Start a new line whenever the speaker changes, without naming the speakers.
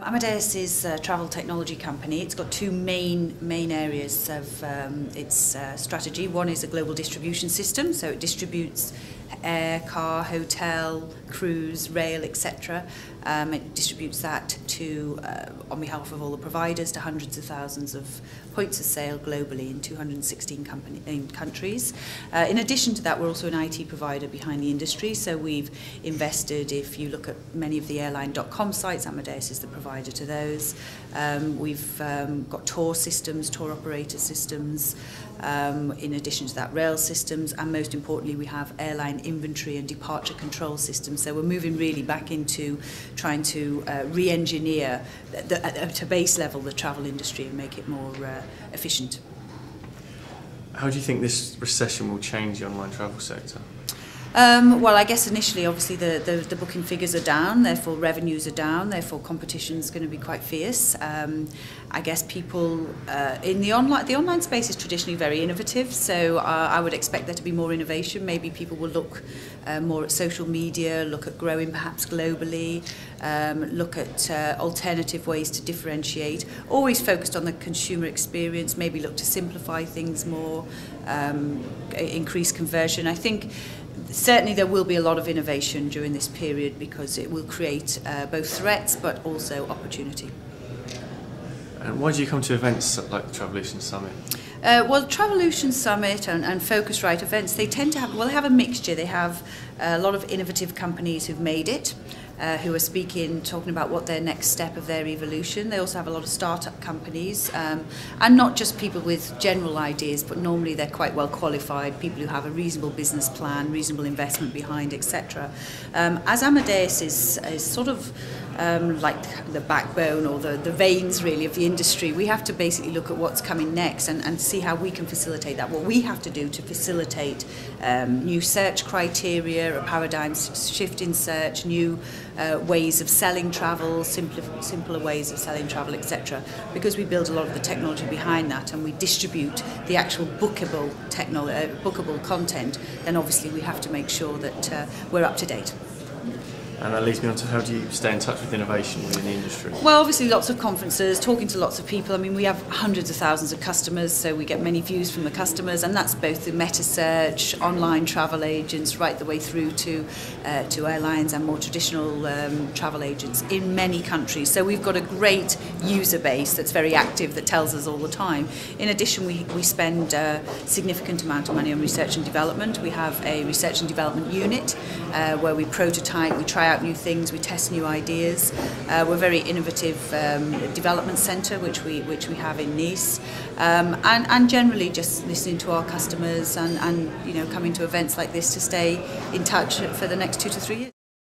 Amadeus is a travel technology company. It's got two main areas of its strategy. One is a global distribution system, so it distributes air, car, hotel, cruise, rail, etc. It distributes that to, on behalf of all the providers, to hundreds of thousands of points of sale globally in 216 countries. In addition to that, we're also an IT provider behind the industry, so we've invested, if you look at many of the airline.com sites, Amadeus is the provider to those. We've got tour systems, tour operator systems, in addition to that rail systems, and most importantly we have airline inventory and departure control systems. So we're moving really back into trying to re-engineer at a base level the travel industry and make it more efficient.
How do you think this recession will change the online travel sector?
Well, I guess initially, obviously, the booking figures are down, therefore revenues are down, therefore competition's going to be quite fierce. I guess people in the online space is traditionally very innovative, so I would expect there to be more innovation. Maybe people will look more at social media, look at growing perhaps globally, look at alternative ways to differentiate, always focused on the consumer experience, maybe look to simplify things more, increase conversion. I think certainly there will be a lot of innovation during this period because it will create both threats but also opportunity.
And why do you come to events like the Travolution Summit?
Well, Travolution Summit and Focusrite events, they tend to have, well, they have a mixture. They have a lot of innovative companies who've made it, who are speaking, talking about what their next step of their evolution. They also have a lot of startup companies, and not just people with general ideas, but normally they're quite well qualified, people who have a reasonable business plan, reasonable investment behind, etc. As Amadeus is sort of like the backbone or the veins really of the industry, we have to basically look at what's coming next and see how we can facilitate that. What we have to do to facilitate new search criteria, a paradigm shift in search, new ways of selling travel, simpler ways of selling travel, etc. Because we build a lot of the technology behind that and we distribute the actual bookable content, then obviously we have to make sure that we're up to date.
And that leads me on to how do you stay in touch with innovation within the industry?
Well, obviously lots of conferences, talking to lots of people. I mean, we have hundreds of thousands of customers, so we get many views from the customers, and that's both the meta search, online travel agents, right the way through to airlines and more traditional travel agents in many countries. So we've got a great user base that's very active, that tells us all the time. In addition, we spend a significant amount of money on research and development. We have a research and development unit where we prototype, we try out new things, we test new ideas. We're a very innovative development centre which we have in Nice, and generally just listening to our customers and coming to events like this to stay in touch for the next 2 to 3 years.